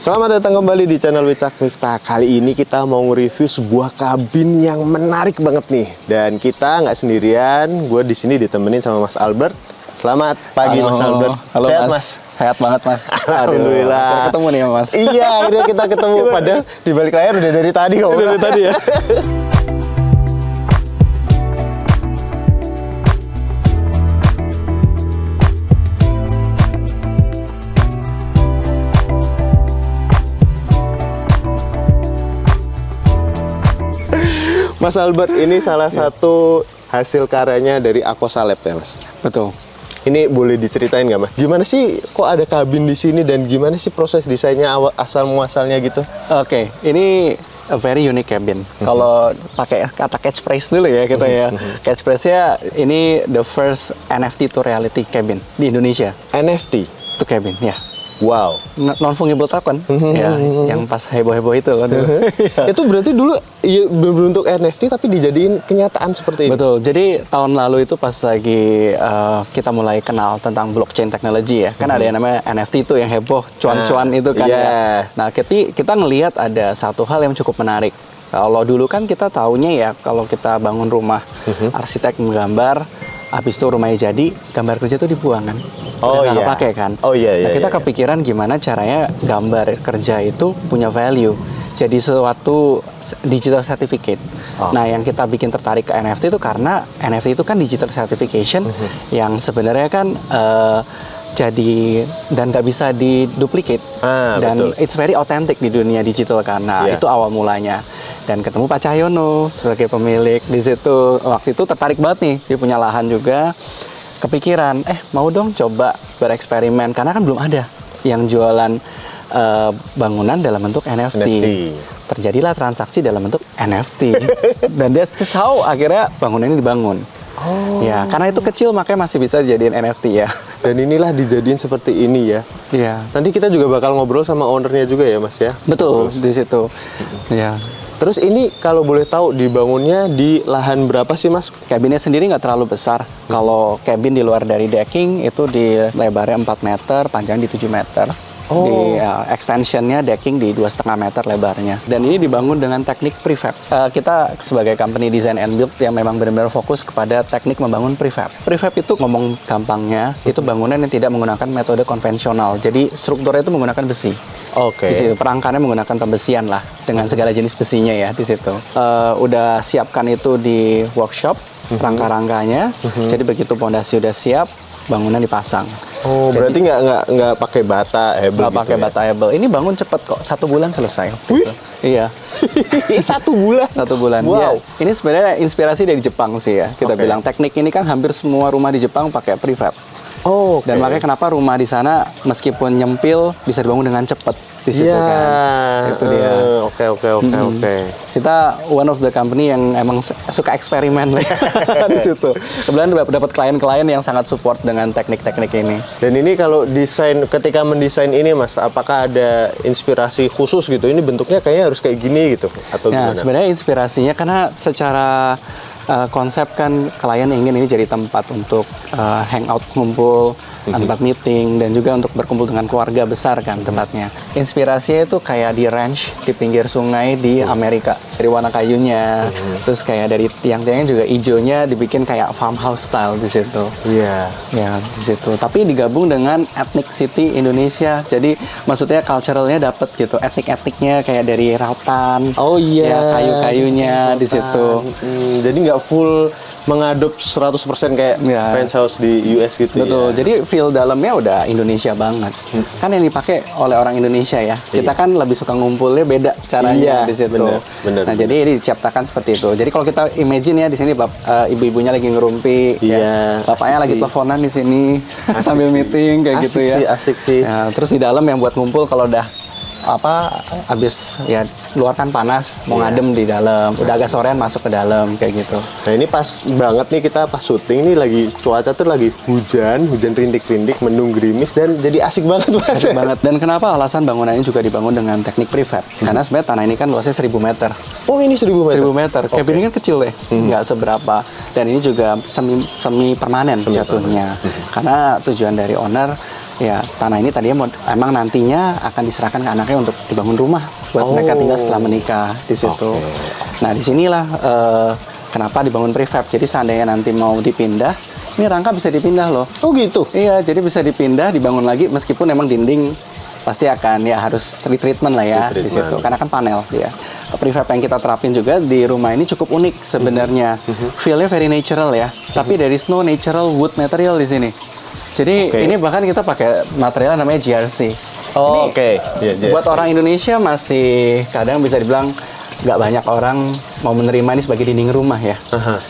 Selamat datang kembali di channel Wicak Miftah. Kali ini kita mau nge-review sebuah kabin yang menarik banget nih. Dan kita nggak sendirian, gue di sini ditemenin sama Mas Albert. Selamat pagi. Halo, Mas Albert. Halo Sehat, Mas. Sehat banget Mas. Alhamdulillah. Aduh, ketemu nih Mas. Iya, akhirnya kita ketemu. Padahal di balik layar udah dari tadi kok. Udah dari tadi ya. Mas Albert, ini salah satu hasil karyanya dari Akosa Lab ya, Mas? Betul. Ini boleh diceritain nggak, Mas? Gimana sih kok ada kabin di sini dan gimana sih proses desainnya asal muasalnya gitu? Oke, ini a very unique cabin. Kalau pakai kata catchphrase dulu ya kita ya. Catchphrase-nya ini the first NFT to reality cabin di Indonesia. NFT To cabin, ya. Wow. Non fungible token, ya, yang pas heboh-heboh itu kan. Itu berarti dulu ya, berbentuk NFT tapi dijadiin kenyataan seperti ini. Betul. Jadi tahun lalu itu pas lagi kita mulai kenal tentang blockchain technology ya. Kan ada yang namanya NFT itu yang heboh, cuan-cuan itu kan ya. Nah, kita ngelihat ada satu hal yang cukup menarik. Kalau dulu kan kita taunya ya kalau kita bangun rumah, arsitek menggambar, habis itu rumahnya jadi, gambar kerja itu dibuang kan. Oh iya. Pakai kan. Oh iya. Nah, kita kepikiran gimana caranya gambar kerja itu punya value. Jadi suatu digital certificate. Nah, yang kita bikin tertarik ke NFT itu karena NFT itu kan digital certification yang sebenarnya kan jadi dan nggak bisa diduplicate. Dan betul. it's very authentic di dunia digital karena itu awal mulanya. Dan ketemu Pak Cahyono sebagai pemilik di situ. Waktu itu tertarik banget nih, dia punya lahan juga. Kepikiran, mau dong coba bereksperimen karena kan belum ada yang jualan bangunan dalam bentuk NFT. Terjadilah transaksi dalam bentuk NFT. Dan that's how akhirnya bangunan ini dibangun. Ya, karena itu kecil makanya masih bisa dijadiin NFT ya. Dan inilah dijadiin seperti ini ya. Iya. Nanti kita juga bakal ngobrol sama ownernya juga ya, Mas ya. Betul, di situ. Ya. Terus ini kalau boleh tahu dibangunnya di lahan berapa sih, Mas? Cabinnya sendiri nggak terlalu besar. Kalau cabin di luar dari decking itu di lebarnya 4 meter, panjang di 7 meter. Di extensionnya decking di 2,5 meter lebarnya. Dan ini dibangun dengan teknik prefab. Kita sebagai company design and build yang memang benar-benar fokus kepada teknik membangun prefab. Prefab itu ngomong gampangnya, itu bangunan yang tidak menggunakan metode konvensional. Jadi strukturnya itu menggunakan besi. Di situ perangkannya menggunakan pembesian lah dengan segala jenis besinya ya di situ. Udah siapkan itu di workshop rangka-rangkanya. Jadi begitu pondasi udah siap, bangunan dipasang. Berarti nggak pakai bata hebel? Nggak pakai bata hebel. Ini bangun cepet kok, 1 bulan selesai. Wih, iya. 1 bulan. 1 bulan. Wow. Ya, ini sebenarnya inspirasi dari Jepang sih ya. Kita bilang teknik ini kan hampir semua rumah di Jepang pakai prefab. Dan makanya kenapa rumah di sana meskipun nyempil bisa dibangun dengan cepat di situ kan. Itu dia. Oke. Kita one of the company yang emang suka eksperimen di situ. Kebetulan dapat klien-klien yang sangat support dengan teknik-teknik ini. Dan ini kalau ketika mendesain ini, Mas, apakah ada inspirasi khusus gitu? Ini bentuknya kayaknya harus kayak gini gitu atau gimana? Sebenarnya inspirasinya karena secara konsep kan klien ingin ini jadi tempat untuk hangout, ngumpul, tempat meeting, dan juga untuk berkumpul dengan keluarga besar kan tempatnya. Inspirasinya itu kayak di ranch di pinggir sungai di Amerika. Dari warna kayunya, terus kayak dari tiang-tiangnya juga hijaunya dibikin kayak farmhouse style di situ. Iya. Ya, di situ. Tapi digabung dengan ethnic city Indonesia. Jadi maksudnya culturalnya dapet gitu. Etnik-etniknya kayak dari rautan. Ya, kayu-kayunya di situ. Jadi nggak full mengadop 100% kayak penthouse di US gitu. Betul. Ya. Jadi feel dalamnya udah Indonesia banget. Kan yang dipakai oleh orang Indonesia ya. Kita kan lebih suka ngumpulnya beda caranya di situ. Bener. Nah, jadi ini diciptakan seperti itu. Jadi kalau kita imagine ya di sini ibu-ibunya lagi ngerumpi, bapaknya lagi teleponan di sini sambil meeting kayak gitu ya. Asik sih. Nah, terus di dalam yang buat ngumpul kalau udah habis ya luarkan panas mau ngadem di dalam, udah agak sorean masuk ke dalam kayak gitu. Nah, ini pas banget nih kita pas syuting nih lagi cuaca tuh lagi hujan rindik-rindik, mendung gerimis dan jadi asik banget, Mas. Asik banget. Dan kenapa alasan bangunannya juga dibangun dengan teknik prefab? Karena sebenarnya tanah ini kan luasnya 1000 meter. Oh, ini 1000 meter. 1000 meter. Cabin ini kan kecil deh, nggak seberapa. Dan ini juga semi permanen jatuhnya. Karena tujuan dari owner Ya, tanah ini tadinya emang nantinya akan diserahkan ke anaknya untuk dibangun rumah buat mereka tinggal setelah menikah di situ. Nah, disinilah kenapa dibangun prefab. Jadi seandainya nanti mau dipindah, ini rangka bisa dipindah loh. Oh gitu? Iya, jadi bisa dipindah, dibangun lagi meskipun emang dinding pasti akan ya harus retreatment lah ya di situ. Karena kan panel ya. Prefab yang kita terapin juga di rumah ini cukup unik sebenarnya. Feel-nya very natural ya. Tapi there is no natural wood material di sini. Jadi ini bahkan kita pakai material namanya GRC. Oh, oke. Buat orang Indonesia masih kadang bisa dibilang nggak banyak orang mau menerima ini sebagai dinding rumah ya.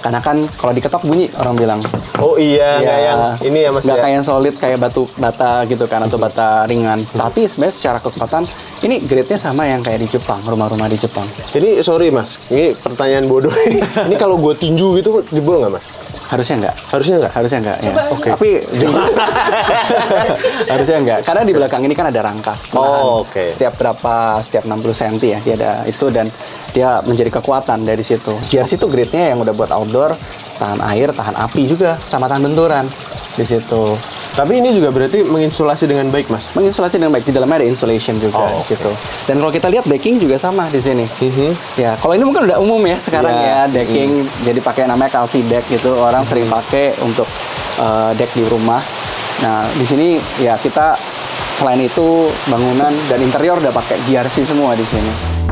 Karena kan kalau diketok bunyi orang bilang. Oh iya, nggak yang ini ya Mas. Nggak ya? kayak yang solid kayak batu bata gitu kan atau bata ringan. Tapi sebenarnya secara kekuatan ini grade-nya sama yang kayak di Jepang, rumah-rumah di Jepang. Ini sorry Mas, ini pertanyaan bodoh ini. Ini kalau gue tinju gitu jebol nggak Mas? Harusnya enggak. Harusnya nggak? Harusnya enggak ya. Tapi harusnya enggak. Karena di belakang ini kan ada rangka. Setiap 60 cm ya dia ada itu dan dia menjadi kekuatan dari situ. GRC itu grade-nya yang udah buat outdoor, tahan air, tahan api juga, sama tahan benturan di situ. Tapi ini juga berarti menginsulasi dengan baik, Mas? Menginsulasi dengan baik. Di dalamnya ada insulation juga di situ. Dan kalau kita lihat decking juga sama di sini. Ya, kalau ini mungkin udah umum ya sekarang ya decking. Jadi pakai namanya calci deck gitu. Orang sering pakai untuk deck di rumah. Nah, di sini ya kita selain itu bangunan dan interior udah pakai GRC semua di sini.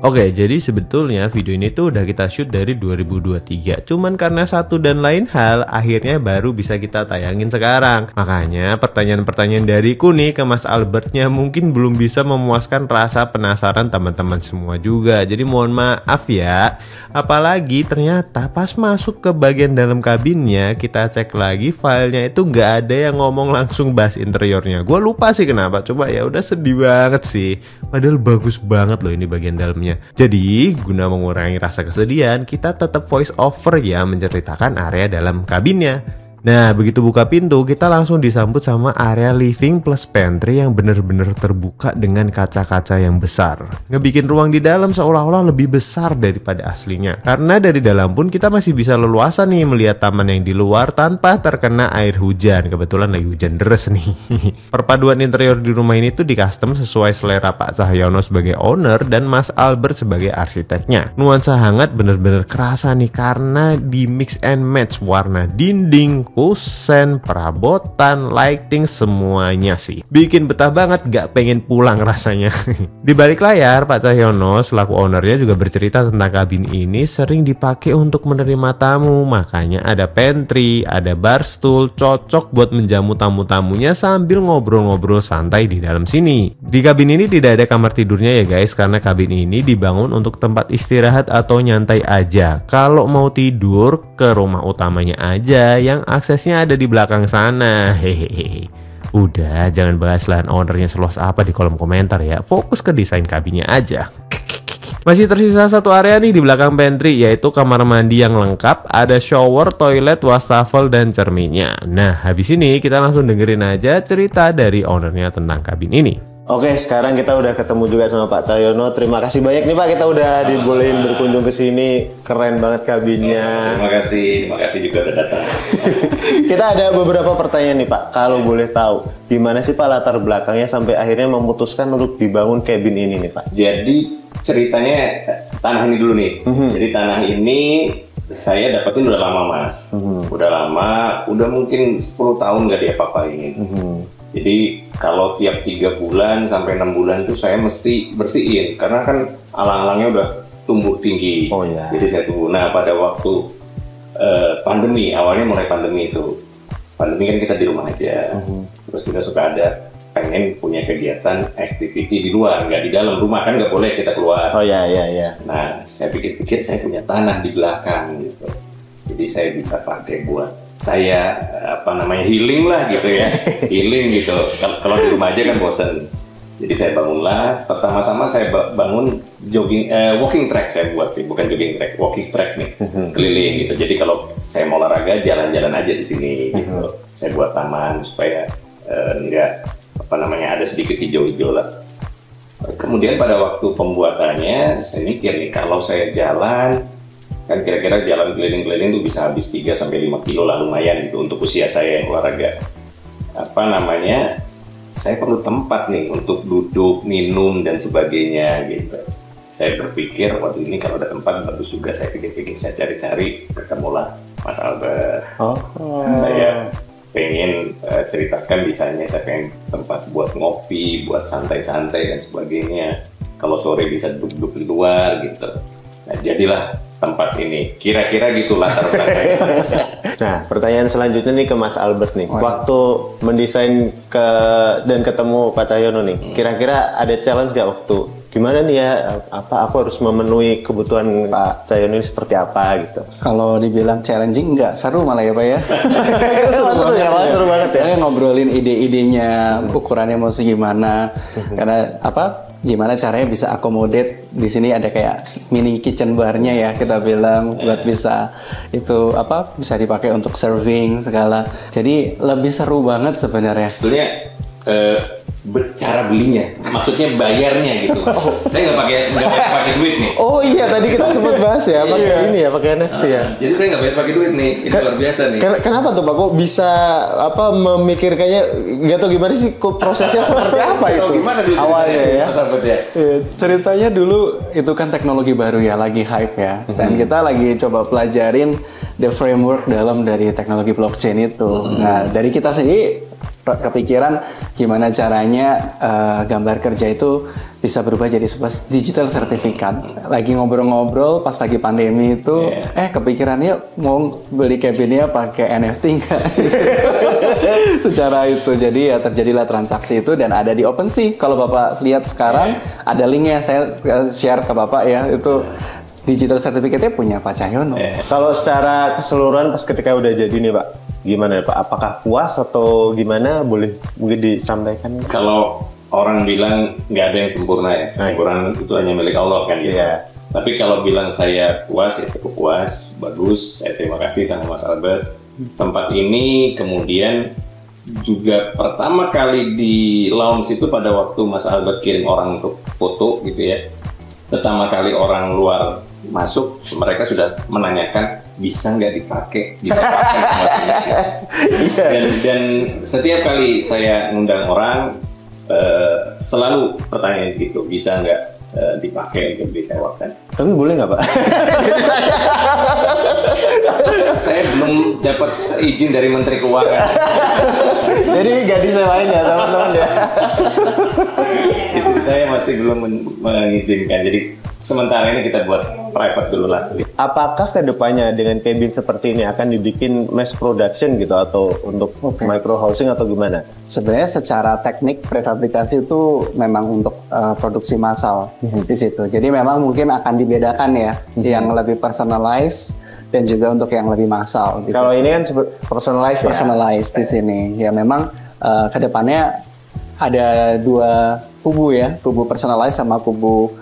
Oke, jadi sebetulnya video ini tuh udah kita shoot dari 2023. Cuman karena satu dan lain hal, akhirnya baru bisa kita tayangin sekarang. Makanya pertanyaan-pertanyaan dariku nih ke Mas Albertnya mungkin belum bisa memuaskan rasa penasaran teman-teman semua juga. Jadi mohon maaf ya. Apalagi ternyata pas masuk ke bagian dalam kabinnya, kita cek lagi filenya itu nggak ada yang ngomong langsung bahas interiornya. Gue lupa sih kenapa. Coba ya udah sedih banget sih. Padahal bagus banget loh ini bagian dalamnya. Jadi, guna mengurangi rasa kesedihan, kita tetap voice over ya menceritakan area dalam kabinnya. Nah, begitu buka pintu, kita langsung disambut sama area living plus pantry yang bener-bener terbuka dengan kaca-kaca yang besar. Ngebikin ruang di dalam seolah-olah lebih besar daripada aslinya. Karena dari dalam pun kita masih bisa leluasa nih melihat taman yang di luar tanpa terkena air hujan. Kebetulan lagi hujan deras nih. Perpaduan interior di rumah ini tuh di custom sesuai selera Pak Cahyono sebagai owner dan Mas Albert sebagai arsiteknya. Nuansa hangat bener-bener kerasa nih karena di mix and match warna dinding, kusen, perabotan, lighting, semuanya sih. Bikin betah banget, gak pengen pulang rasanya. Di balik layar, Pak Cahyono selaku ownernya juga bercerita tentang kabin ini sering dipakai untuk menerima tamu. Makanya ada pantry, ada bar stool, cocok buat menjamu tamu-tamunya sambil ngobrol-ngobrol santai di dalam sini. Di kabin ini tidak ada kamar tidurnya ya guys, karena kabin ini dibangun untuk tempat istirahat atau nyantai aja. Kalau mau tidur ke rumah utamanya aja yang aksesnya ada di belakang sana. Hehehe. Udah, jangan bahas lahan ownernya seluas apa di kolom komentar ya. Fokus ke desain kabinnya aja. Masih tersisa satu area nih di belakang pantry, yaitu kamar mandi yang lengkap. Ada shower, toilet, wastafel, dan cerminnya. Nah, habis ini kita langsung dengerin aja cerita dari ownernya tentang kabin ini. Oke, sekarang kita udah ketemu juga sama Pak Cahyono. Terima kasih banyak nih Pak, kita udah dibolehin berkunjung ke sini. Keren banget kabinnya. Terima kasih juga udah datang. Kita ada beberapa pertanyaan nih Pak. Kalau boleh tahu, gimana sih Pak latar belakangnya sampai akhirnya memutuskan untuk dibangun kabin ini nih Pak? Jadi ceritanya tanah ini dulu nih. Jadi tanah ini saya dapetin udah lama Mas. Udah lama, udah mungkin 10 tahun nggak diapa-apain. Jadi kalau tiap 3 bulan sampai 6 bulan itu saya mesti bersihin karena kan alang-alangnya udah tumbuh tinggi. Oh ya. Jadi saya tunggu. Nah pada waktu pandemi, awalnya mulai pandemi itu, pandemi kan kita di rumah aja. Terus kita suka ada pengen punya kegiatan activity di luar, nggak di dalam rumah kan nggak boleh kita keluar. Oh ya ya. Nah saya pikir-pikir saya punya tanah di belakang gitu. Jadi saya bisa pakai buat saya healing lah gitu ya. Healing gitu. Kalau di rumah aja kan bosen. Jadi saya bangunlah. Pertama-tama saya bangun walking track saya buat sih, bukan jogging track, walking track nih, keliling gitu. Jadi kalau saya mau olahraga jalan-jalan aja di sini gitu. Saya buat taman supaya ada sedikit hijau-hijau lah. Kemudian pada waktu pembuatannya saya mikir nih kalau saya jalan Kan kira-kira jalan keliling-keliling tuh bisa habis 3 sampai 5 kilo lah, lumayan gitu untuk usia saya yang olahraga. Saya perlu tempat nih untuk duduk, minum dan sebagainya gitu. Saya berpikir waktu ini kalau ada tempat bagus juga. Saya pikir-pikir, saya cari-cari, ketemulah Mas Albert. Saya pengen ceritakan, misalnya saya pengen tempat buat ngopi, buat santai-santai dan sebagainya. Kalau sore bisa duduk-duduk di luar gitu. Nah, jadilah tempat ini. Kira-kira gitu latar belakangnya. Nah, pertanyaan selanjutnya nih ke Mas Albert nih. Waktu mendesain dan ketemu Pak Cahyono nih, kira-kira ada challenge nggak waktu? Gimana nih ya? Aku harus memenuhi kebutuhan Pak Cahyono ini seperti apa gitu? Kalau dibilang challenging nggak, seru malah ya Pak ya. Seru banget ya. Saya ngobrolin ide-idenya, ukurannya mau segimana, karena gimana caranya bisa accommodate. Di sini ada kayak mini kitchen bar-nya ya kita bilang, buat bisa bisa dipakai untuk serving segala. Jadi lebih seru banget sebenarnya. Sebetulnya cara belinya, maksudnya bayarnya gitu. Saya nggak pakai duit nih. Oh iya, tadi kita sempat bahas ya, pakai ini ya, pakai NFT ya. Jadi saya nggak pakai duit nih, ini luar biasa nih. Kenapa tuh Pak? Kok bisa memikirkannya? Nggak tahu gimana sih prosesnya seperti apa itu? Gimana dulu awalnya ya? Ceritanya dulu itu kan teknologi baru ya, lagi hype ya. Dan kita lagi coba pelajarin the framework dalam dari teknologi blockchain itu. Nah, dari kita sendiri kepikiran gimana caranya gambar kerja itu bisa berubah jadi sebuah digital sertifikat. Lagi ngobrol-ngobrol pas lagi pandemi itu, kepikirannya mau beli cabinnya pakai NFT nggak? Secara itu, jadi ya terjadilah transaksi itu dan ada di OpenSea. Kalau Bapak lihat sekarang ada linknya, saya share ke Bapak ya, itu digital sertifikatnya punya Pak Cahyono. Kalau secara keseluruhan pas ketika udah jadi nih Pak, gimana ya Pak? Apakah puas atau gimana? Boleh mungkin disampaikan? Kalau orang bilang nggak ada yang sempurna ya, kesempurnaan itu hanya milik Allah kan gitu. Tapi kalau bilang saya puas, ya cukup puas, bagus. Saya terima kasih sama Mas Albert. Tempat ini kemudian juga pertama kali di launch itu pada waktu Mas Albert kirim orang untuk foto gitu ya. Pertama kali orang luar masuk, mereka sudah menanyakan bisa nggak dipakai, dan setiap kali saya ngundang orang selalu pertanyaan gitu, bisa nggak dipakai untuk disewakan. Tapi boleh nggak Pak? Saya belum dapat izin dari Menteri Keuangan. Jadi nggak disewain ya teman-teman ya. Istri saya masih belum mengizinkan, jadi sementara ini kita buat private dulu lah. Apakah kedepannya dengan cabin seperti ini akan dibikin mass production gitu atau untuk micro housing atau gimana? Sebenarnya secara teknik prefabrikasi itu memang untuk produksi massal di situ. Jadi memang mungkin akan dibedakan ya, yang lebih personalized dan juga untuk yang lebih massal. Kalau ini kan personalized ya? Personalized di sini. Ya memang kedepannya ada dua kubu ya, kubu personalized sama kubu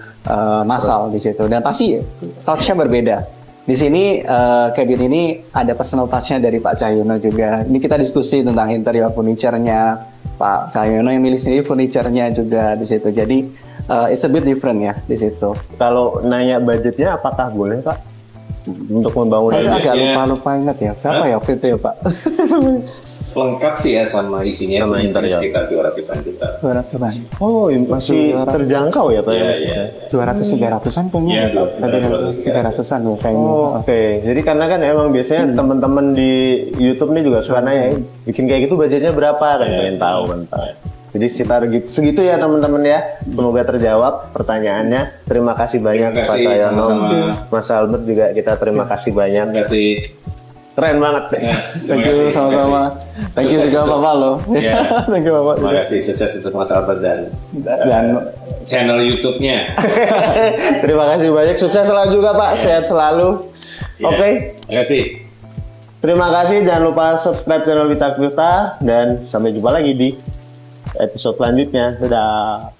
massal di situ, dan pasti touch-nya berbeda. Di sini cabin ini ada personal touch-nya dari Pak Cahyono juga. Ini kita diskusi tentang interior furniture-nya. Pak Cahyono yang milih sendiri furniture-nya juga di situ. Jadi it's a bit different ya di situ. Kalau nanya budgetnya, apakah boleh Pak untuk membangun ini? Agak lupa ingat ya. Berapa ya waktu itu ya Pak? Lengkap sih ya sama isinya, sama interior sekitar 200 juta. 200-an. Oh, masih terjangkau ya Pak? Iya. 200-300-an kayaknya. 300-an ya kayaknya. Oke. Jadi karena kan emang biasanya teman-teman di YouTube nih juga suka nanya, bikin kayak gitu budgetnya berapa kan? Pengen tahu kan Pak. Jadi sekitar segitu ya teman-teman ya. Semoga terjawab pertanyaannya. Terima kasih banyak Pak Cahyono, Mas Albert juga kita terima kasih banyak. Terima kasih. Keren banget deh. Thank you sama-sama. Thank you juga Bapak lo. Thank you Bapak. Terima kasih, sukses untuk Mas Albert dan channel YouTube-nya. Terima kasih banyak. Sukses selalu juga Pak. Sehat selalu. Oke. Terima kasih. Terima kasih. Jangan lupa subscribe channel Wicak Tirta dan sampai jumpa lagi di episode selanjutnya. Dadah.